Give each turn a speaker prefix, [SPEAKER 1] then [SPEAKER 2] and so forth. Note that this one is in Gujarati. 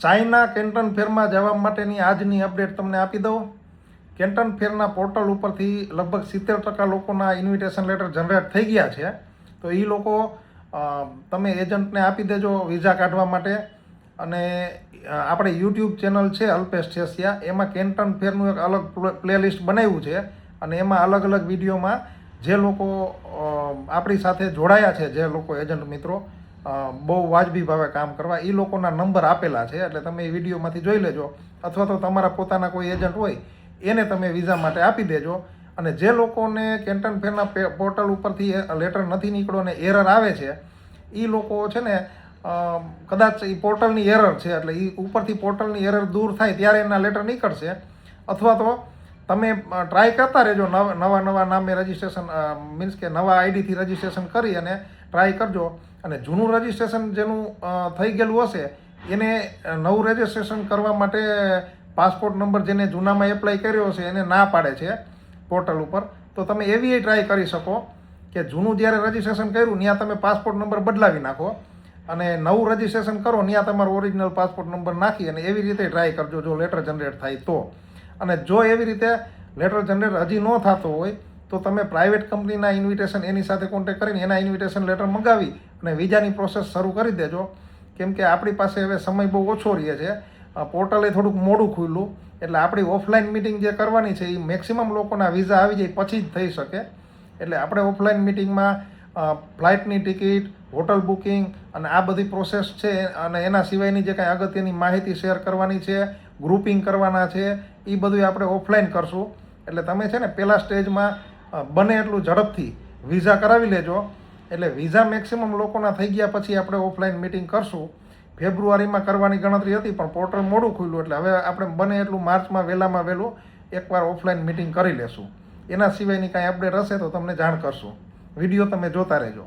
[SPEAKER 1] ચાઇના કેન્ટન ફેરમાં જવા માટેની આજની અપડેટ તમને આપી દઉં. કેન્ટન ફેરના પોર્ટલ ઉપરથી લગભગ 70% લોકોના ઇન્વિટેશન લેટર જનરેટ થઈ ગયા છે. તો એ લોકો તમે એજન્ટને આપી દેજો વિઝા કાઢવા માટે. અને આપણે યુટ્યુબ ચેનલ છે અલ્પેશ છેસિયા, એમાં કેન્ટન ફેરનું એક અલગ પ્લેલિસ્ટ બનાવ્યું છે. અને એમાં અલગ અલગ વિડીયોમાં જે લોકો આપણી સાથે જોડાયા છે, જે લોકો એજન્ટ મિત્રો બહુ વાજબી ભાવે કામ કરવા, એ લોકોના નંબર આપેલા છે. એટલે તમે એ વિડીયોમાંથી જોઈ લેજો, અથવા તો તમારા પોતાના કોઈ એજન્ટ હોય એને તમે વિઝા માટે આપી દેજો. અને જે લોકોને કેન્ટન ફેરના પોર્ટલ ઉપરથી લેટર નથી નીકળ્યો અને એરર આવે છે, એ લોકો છે ને કદાચ એ પોર્ટલની એરર છે, એટલે એ ઉપરથી પોર્ટલની એરર દૂર થાય ત્યારે એના લેટર નીકળશે. અથવા તો તમે ટ્રાય કરતા રહેજો, નવા નામે રજિસ્ટ્રેશન મીન્સ કે નવા આઈડીથી રજિસ્ટ્રેશન કરી અને ટ્રાય કરજો. અને જૂનું રજિસ્ટ્રેશન જેનું થઈ ગયેલું હશે એને નવું રજિસ્ટ્રેશન કરવા માટે પાસપોર્ટ નંબર જેને જૂનામાં એપ્લાય કર્યો હશે એને ના પાડે છે પોર્ટલ ઉપર. તો તમે એવી ટ્રાય કરી શકો કે જૂનું જ્યારે રજિસ્ટ્રેશન કર્યું ત્યાં તમે પાસપોર્ટ નંબર બદલાવી નાખો અને નવું રજિસ્ટ્રેશન કરો, ત્યાં તમારો ઓરિજિનલ પાસપોર્ટ નંબર નાખી અને એવી રીતે ટ્રાય કરજો જો લેટર જનરેટ થાય તો. અને જો એવી રીતે લેટર જનરેટ હજી ન થતો હોય તો તમે પ્રાઇવેટ કંપનીના ઇન્વિટેશન એની સાથે કોન્ટેક્ટ કરીને એના ઇન્વિટેશન લેટર મંગાવી અને વિઝાની પ્રોસેસ શરૂ કરી દેજો. કેમ કે આપણી પાસે હવે સમય બહુ ઓછો રહે છે, પોર્ટલે થોડુંક મોડું ખુલ્લું, એટલે આપણી ઓફલાઈન મિટિંગ જે કરવાની છે એ મેક્સિમમ લોકોના વિઝા આવી જાય પછી જ થઈ શકે. એટલે આપણે ઓફલાઈન મિટિંગમાં ફ્લાઇટની ટિકિટ, હોટલ બુકિંગ અને આ બધી પ્રોસેસ છે, અને એના સિવાયની જે કાંઈ અગત્યની માહિતી શેર કરવાની છે, ગ્રુપિંગ કરવાના છે, એ બધું આપણે ઓફલાઈન કરશું. એટલે તમે છે ને પહેલા સ્ટેજમાં બને એટલું ઝડપથી વિઝા કરાવી લેજો. એટલે વિઝા મેક્સિમમ લોકોના થઈ ગયા પછી આપણે ઓફલાઈન મિટિંગ કરશું. ફેબ્રુઆરીમાં કરવાની ગણતરી હતી પણ પોર્ટલ મોડું ખુલ્યું, એટલે હવે આપણે બને એટલું માર્ચમાં વહેલામાં વહેલું એકવાર ઓફલાઈન મિટિંગ કરી લેશું. એના સિવાયની કાંઈ અપડેટ હશે તો તમને જાણ કરશું. વિડીયો તમે જોતા રહેજો.